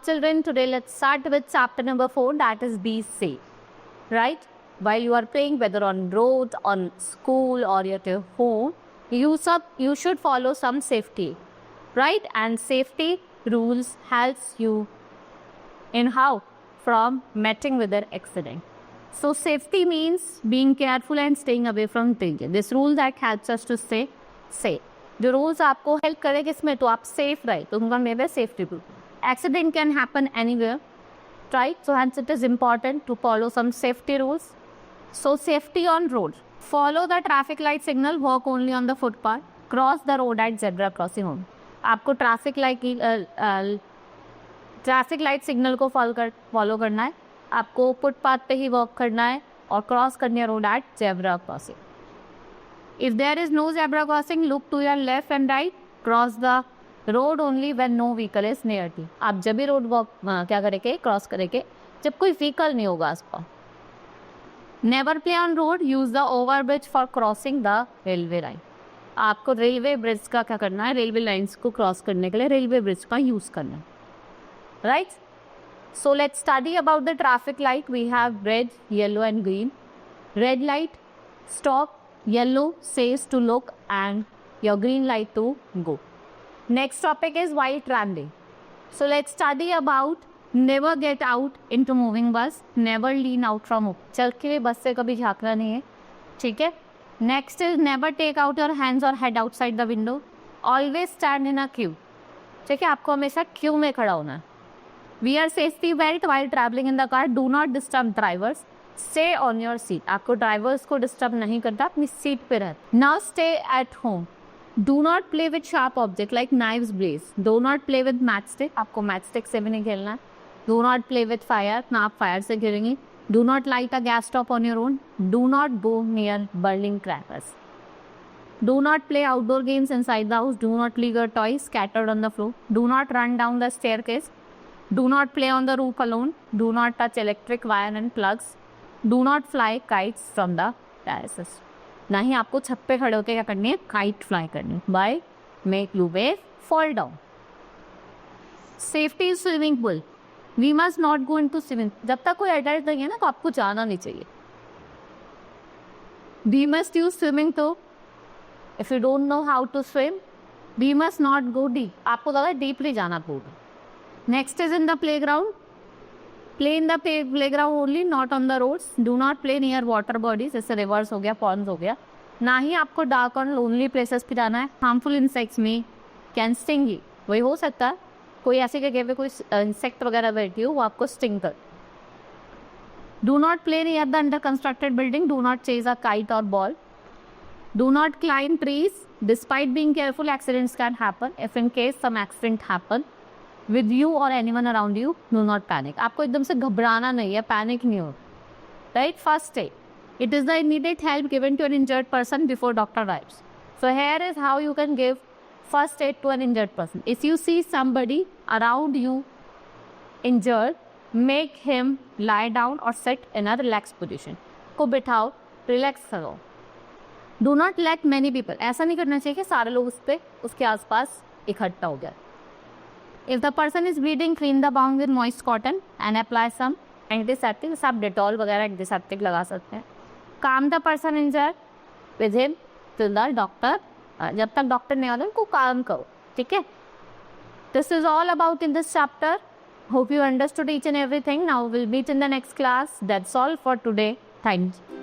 children, today let's start with chapter number 4, that is be safe. Right? While you are playing, whether on road, on school or at your home, you should follow some safety, right? And safety rules helps you in how? From meeting with an accident. So safety means being careful and staying away from danger. This rule that helps us to stay safe. जो rules आपको help करेगा इसमें तो आप safe रहे, तो उनका मेरे safety rule. Accident can happen anywhere, right? So hence it is important to follow some safety rules. So safety on road. Follow the traffic light signal, walk only on the footpath, cross the road at zebra crossing only. आपको traffic light signal को follow करना है, आपको footpath पे ही walk करना है और cross करनी है road at zebra crossing. If there is no zebra crossing, look to your left and right, cross the road only when no vehicle is near to. आप जब भी रोड वॉक क्या करेंगे, क्रॉस करेंगे जब कोई व्हीकल नहीं होगा आसपास. Never play on road, use the over bridge for crossing the railway line. आपको रेलवे ब्रिज का क्या करना है, रेलवे लाइन्स को क्रॉस करने के लिए रेलवे ब्रिज का यूज करना है. Right? So let's study about the traffic light. We have red, yellow and green. Red light, stop. Yellow says to look and your green light to go. Next topic is while traveling. So let's study about never get out into moving bus. Never lean out from चल के बस से कभी झांकना नहीं है, ठीक है. Next is never take out your hands or head outside the window. Always stand in a queue. ठीक है, आपको हमेशा क्यू में खड़ा होना है. Wear safety belt while traveling in the car. Do not disturb drivers. Stay on your seat. आपको drivers को डिस्टर्ब नहीं करता, अपनी सीट पे रह. Now stay at home. Do not play with sharp object like knives, blades. Do not play with matchstick. आपको matchstick से भी नहीं खेलना है. Do not play with fire. ना आप फायर से खेलेंगे. Do not light a gas stove on your own. Do not go near burning crackers. Do not play outdoor games inside the house. Do not leave your toys scattered on the floor. Do not run down the staircase. Do not play on the roof alone. Do not touch electric wire and plugs. Do not fly kites from the terraces. ना ही आपको छत पे खड़े होकर क्या करनी है, kite fly करनी है. By make you wave fall down. Safety swimming pool. We must not go into swimming. जब तक कोई एडल्ट नहीं है ना तो आपको जाना नहीं चाहिए. We must use swimming. तो if you don't know how to swim, we must not go deep. आपको ज़्यादा डीपली जाना पड़ेगा. Next is in the playground. Play in the playground only, not on the roads. Do not play near water bodies. जैसे reverse हो गया, Pond's हो गया. ना ही आपको डार्क और लोनली प्लेसेस पे जाना है. हार्मफुल इंसेक्ट्स में कैन स्टिंग यू. वही हो सकता है कोई ऐसी जगह पे कोई इंसेक्ट वगैरह बैठी हो, वो आपको स्टिंग कर. Do not play near the under constructed building. Do not chase a kite or ball. Do not climb trees. Despite being careful, accidents can happen. If in case some accident happen with you or anyone around you, do not panic. आपको एकदम से घबराना नहीं है, panic नहीं हो. Right? First aid. It is the immediate help given to an injured person before doctor arrives. So here is how you can give first aid to an injured person. If you see somebody around you injured, make him lie down or sit in a relaxed position. को बिठाओ, relax करो. Do not let many people. ऐसा नहीं करना चाहिए कि सारे लोग उसके आसपास इकट्ठा हो गए. If the person is bleeding, clean the wound with moist cotton and apply some antiseptic. सब डेटॉल वगैरह एंटीसेप्टिक लगा सकते हैं. Calm the person injured with him till the doctor. जब तक डॉक्टर नहीं आता उनको काम करो, ठीक है. This is all about in this chapter. Hope you understood each and everything. Now we'll meet in the next class. That's all for today. Thank you.